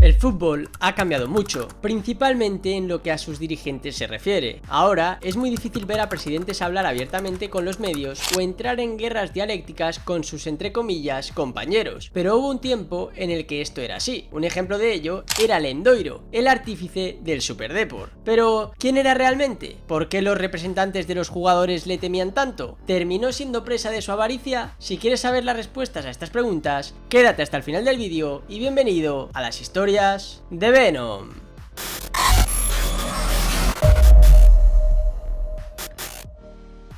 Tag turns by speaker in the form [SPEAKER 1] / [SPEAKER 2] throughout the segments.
[SPEAKER 1] El fútbol ha cambiado mucho, principalmente en lo que a sus dirigentes se refiere. Ahora es muy difícil ver a presidentes hablar abiertamente con los medios o entrar en guerras dialécticas con sus, entre comillas, compañeros. Pero hubo un tiempo en el que esto era así. Un ejemplo de ello era Lendoiro, el artífice del Superdeport. Pero, ¿quién era realmente? ¿Por qué los representantes de los jugadores le temían tanto? ¿Terminó siendo presa de su avaricia? Si quieres saber las respuestas a estas preguntas, quédate hasta el final del vídeo y bienvenido a las historias de Venom.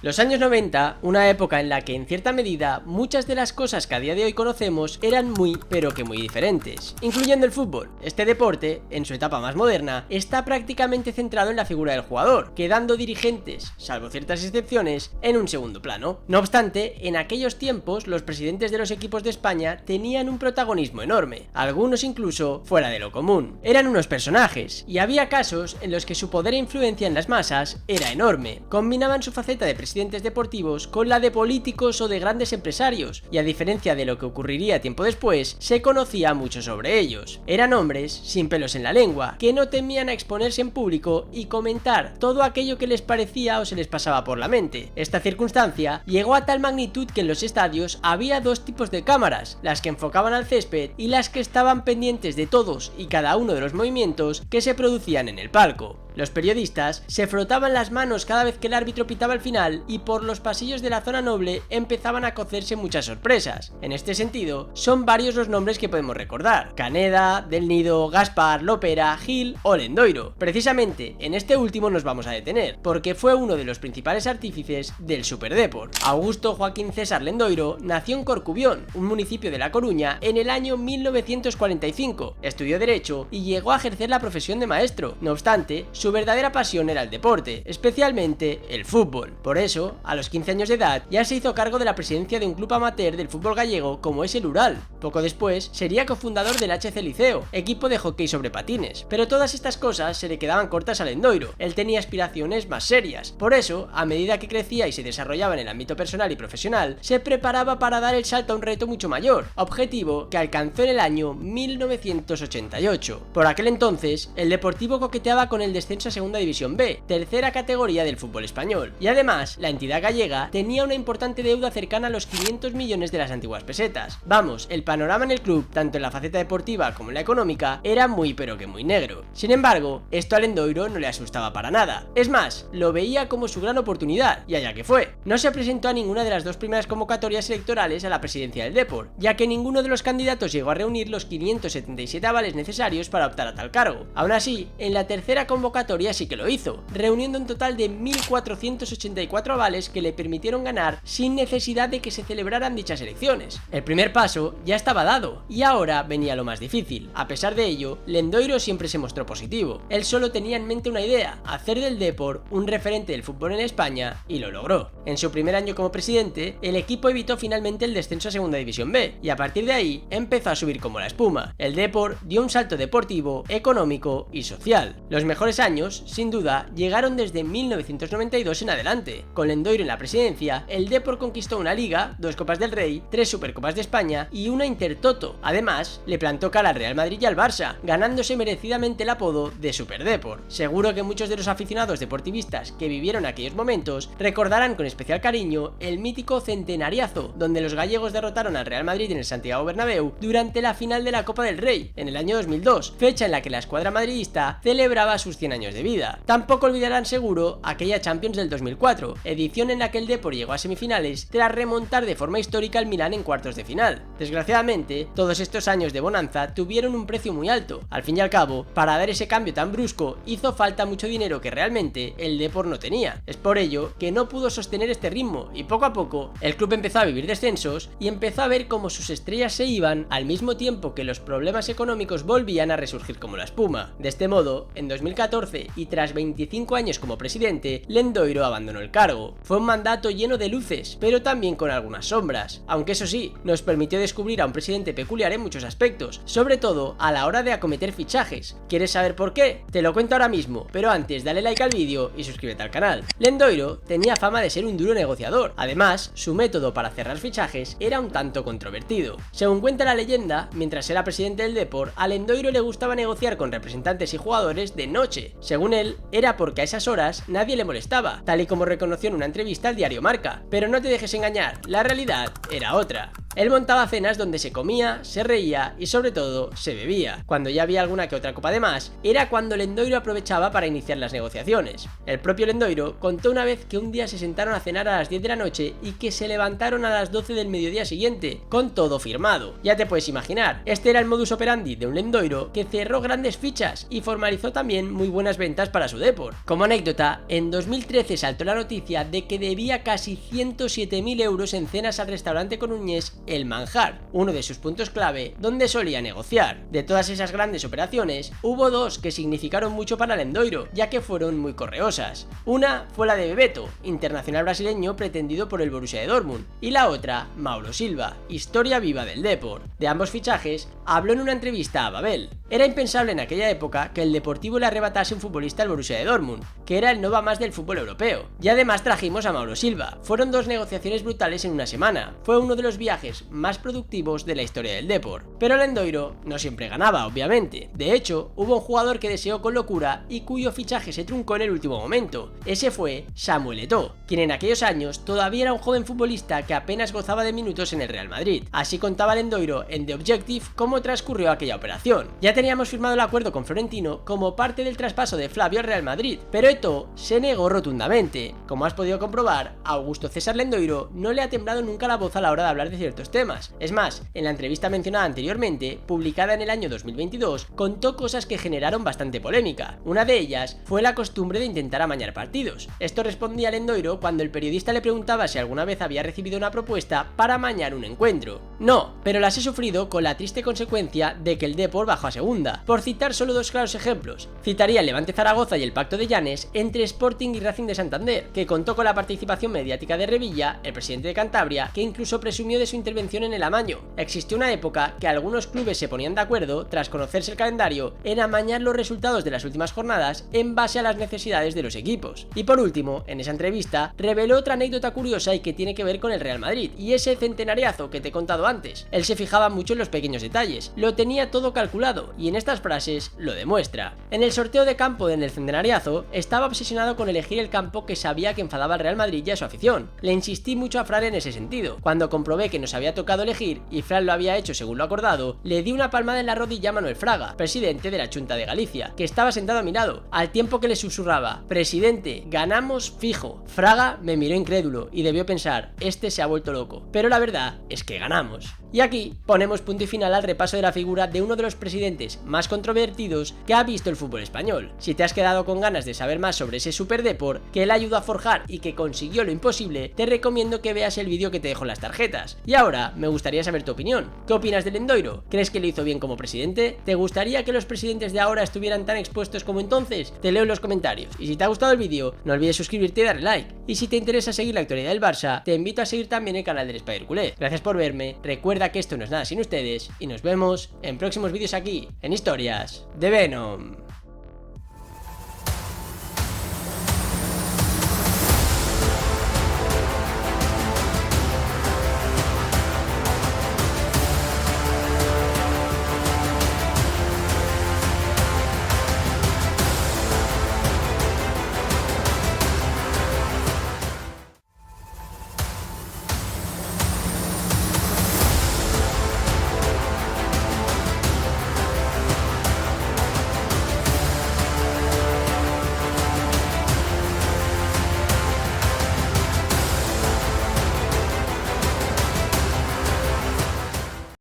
[SPEAKER 1] Los años 90, una época en la que en cierta medida muchas de las cosas que a día de hoy conocemos eran muy pero que muy diferentes, incluyendo el fútbol. Este deporte, en su etapa más moderna, está prácticamente centrado en la figura del jugador, quedando dirigentes, salvo ciertas excepciones, en un segundo plano. No obstante, en aquellos tiempos los presidentes de los equipos de España tenían un protagonismo enorme, algunos incluso fuera de lo común. Eran unos personajes, y había casos en los que su poder e influencia en las masas era enorme. Combinaban su faceta de presidentes deportivos con la de políticos o de grandes empresarios, y a diferencia de lo que ocurriría tiempo después, se conocía mucho sobre ellos. Eran hombres sin pelos en la lengua, que no temían a exponerse en público y comentar todo aquello que les parecía o se les pasaba por la mente. Esta circunstancia llegó a tal magnitud que en los estadios había dos tipos de cámaras, las que enfocaban al césped y las que estaban pendientes de todos y cada uno de los movimientos que se producían en el palco. Los periodistas se frotaban las manos cada vez que el árbitro pitaba el final y por los pasillos de la zona noble empezaban a cocerse muchas sorpresas. En este sentido, son varios los nombres que podemos recordar: Caneda, Del Nido, Gaspar, Lopera, Gil o Lendoiro. Precisamente en este último nos vamos a detener, porque fue uno de los principales artífices del Superdeport. Augusto Joaquín César Lendoiro nació en Corcubión, un municipio de La Coruña, en el año 1945. Estudió Derecho y llegó a ejercer la profesión de maestro. No obstante, su verdadera pasión era el deporte, especialmente el fútbol. Por eso, a los 15 años de edad, ya se hizo cargo de la presidencia de un club amateur del fútbol gallego como es el Ural. Poco después, sería cofundador del HC Liceo, equipo de hockey sobre patines. Pero todas estas cosas se le quedaban cortas a Lendoiro. Él tenía aspiraciones más serias. Por eso, a medida que crecía y se desarrollaba en el ámbito personal y profesional, se preparaba para dar el salto a un reto mucho mayor, objetivo que alcanzó en el año 1988. Por aquel entonces, el Deportivo coqueteaba con el descenso a Segunda División B, tercera categoría del fútbol español, y además la entidad gallega tenía una importante deuda cercana a los 500 millones de las antiguas pesetas. Vamos, el panorama en el club, tanto en la faceta deportiva como en la económica, era muy pero que muy negro. Sin embargo, esto a Lendoiro no le asustaba para nada. Es más, lo veía como su gran oportunidad, y allá que fue. No se presentó a ninguna de las dos primeras convocatorias electorales a la presidencia del Depor, ya que ninguno de los candidatos llegó a reunir los 577 avales necesarios para optar a tal cargo. Aún así, en la tercera convocatoria sí que lo hizo, reuniendo un total de 1.484 avales que le permitieron ganar sin necesidad de que se celebraran dichas elecciones. El primer paso ya estaba dado, y ahora venía lo más difícil. A pesar de ello, Lendoiro siempre se mostró positivo. Él solo tenía en mente una idea: hacer del Depor un referente del fútbol en España, y lo logró. En su primer año como presidente, el equipo evitó finalmente el descenso a Segunda División B, y a partir de ahí empezó a subir como la espuma. El Depor dio un salto deportivo, económico y social. Los mejores años, sin duda, llegaron desde 1992 en adelante. Con Lendoiro en la presidencia, el Depor conquistó una Liga, 2 Copas del Rey, 3 Supercopas de España y una Intertoto. Además, le plantó cara al Real Madrid y al Barça, ganándose merecidamente el apodo de Superdeport. Seguro que muchos de los aficionados deportivistas que vivieron aquellos momentos recordarán con especial cariño el mítico centenariazo, donde los gallegos derrotaron al Real Madrid en el Santiago Bernabéu durante la final de la Copa del Rey, en el año 2002, fecha en la que la escuadra madridista celebraba sus 100 años de vida. Tampoco olvidarán seguro aquella Champions del 2004, edición en la que el Depor llegó a semifinales tras remontar de forma histórica al Milán en cuartos de final. Desgraciadamente, todos estos años de bonanza tuvieron un precio muy alto. Al fin y al cabo, para dar ese cambio tan brusco, hizo falta mucho dinero que realmente el Depor no tenía. Es por ello que no pudo sostener este ritmo, y poco a poco el club empezó a vivir descensos y empezó a ver cómo sus estrellas se iban al mismo tiempo que los problemas económicos volvían a resurgir como la espuma. De este modo, en 2014 2014 y tras 25 años como presidente, Lendoiro abandonó el cargo. Fue un mandato lleno de luces, pero también con algunas sombras, aunque eso sí, nos permitió descubrir a un presidente peculiar en muchos aspectos, sobre todo a la hora de acometer fichajes. ¿Quieres saber por qué? Te lo cuento ahora mismo, pero antes dale like al vídeo y suscríbete al canal. Lendoiro tenía fama de ser un duro negociador, además, su método para cerrar fichajes era un tanto controvertido. Según cuenta la leyenda, mientras era presidente del Depor, a Lendoiro le gustaba negociar con representantes y jugadores de noche. Según él, era porque a esas horas nadie le molestaba, tal y como reconoció en una entrevista al diario Marca. Pero no te dejes engañar, la realidad era otra. Él montaba cenas donde se comía, se reía y sobre todo se bebía. Cuando ya había alguna que otra copa de más, era cuando Lendoiro aprovechaba para iniciar las negociaciones. El propio Lendoiro contó una vez que un día se sentaron a cenar a las 10 de la noche y que se levantaron a las 12 del mediodía siguiente, con todo firmado. Ya te puedes imaginar, este era el modus operandi de un Lendoiro que cerró grandes fichas y formalizó también muy buenas ventas para su Depor. Como anécdota, en 2013 saltó la noticia de que debía casi 107.000 euros en cenas al restaurante coruñés El Manjar, uno de sus puntos clave donde solía negociar. De todas esas grandes operaciones, hubo dos que significaron mucho para Lendoiro, ya que fueron muy correosas. Una fue la de Bebeto, internacional brasileño pretendido por el Borussia de Dortmund, y la otra, Mauro Silva, historia viva del Depor. De ambos fichajes, habló en una entrevista a Babel. Era impensable en aquella época que el Deportivo le arrebatase un futbolista al Borussia de Dortmund, que era el no va más del fútbol europeo. Y además trajimos a Mauro Silva. Fueron dos negociaciones brutales en una semana. Fue uno de los viajes más productivos de la historia del Depor. Pero Lendoiro no siempre ganaba, obviamente. De hecho, hubo un jugador que deseó con locura y cuyo fichaje se truncó en el último momento. Ese fue Samuel Eto'o, quien en aquellos años todavía era un joven futbolista que apenas gozaba de minutos en el Real Madrid. Así contaba Lendoiro en The Objective cómo transcurrió aquella operación. Ya teníamos firmado el acuerdo con Florentino como parte del traspaso de Flavio al Real Madrid, pero Eto'o se negó rotundamente. Como has podido comprobar, a Augusto César Lendoiro no le ha temblado nunca la voz a la hora de hablar de ciertos temas. Es más, en la entrevista mencionada anteriormente, publicada en el año 2022, contó cosas que generaron bastante polémica. Una de ellas fue la costumbre de intentar amañar partidos. Esto respondía Lendoiro cuando el periodista le preguntaba si alguna vez había recibido una propuesta para amañar un encuentro. No, pero las he sufrido con la triste consecuencia de que el Depor bajó a segunda. Por citar solo dos claros ejemplos, citaría el Levante Zaragoza y el Pacto de Llanes entre Sporting y Racing de Santander, que contó con la participación mediática de Revilla, el presidente de Cantabria, que incluso presumió de su intervención en el amaño. Existió una época que algunos clubes se ponían de acuerdo, tras conocerse el calendario, en amañar los resultados de las últimas jornadas en base a las necesidades de los equipos. Y por último, en esa entrevista, reveló otra anécdota curiosa y que tiene que ver con el Real Madrid, y ese centenariazo que te he contado antes. Él se fijaba mucho en los pequeños detalles, lo tenía todo calculado, y en estas frases lo demuestra. En el sorteo de campo en el centenariazo, estaba obsesionado con elegir el campo que sabía que enfadaba al Real Madrid y a su afición. Le insistí mucho a Fran en ese sentido. Cuando comprobé que nos había tocado elegir y Fran lo había hecho según lo acordado, le di una palmada en la rodilla a Manuel Fraga, presidente de la Xunta de Galicia, que estaba sentado a mi lado, al tiempo que le susurraba: presidente, ganamos fijo. Fraga me miró incrédulo y debió pensar: este se ha vuelto loco. Pero la verdad es que ganamos. Y aquí ponemos punto y final al repaso de la figura de uno de los presidentes más controvertidos que ha visto el fútbol español. Si te has quedado con ganas de saber más sobre ese super Depor que él ayudó a forjar y que consiguió lo imposible, te recomiendo que veas el vídeo que te dejo en las tarjetas. Y ahora me gustaría saber tu opinión. ¿Qué opinas de Lendoiro? ¿Crees que lo hizo bien como presidente? ¿Te gustaría que los presidentes de ahora estuvieran tan expuestos como entonces? Te leo en los comentarios. Y si te ha gustado el vídeo, no olvides suscribirte y darle like. Y si te interesa seguir la actualidad del Barça, te invito a seguir también el canal del Spider Culé. Gracias por verme, recuerda que esto no es nada sin ustedes y nos vemos en próximos vídeos aquí, en Historias de Venom.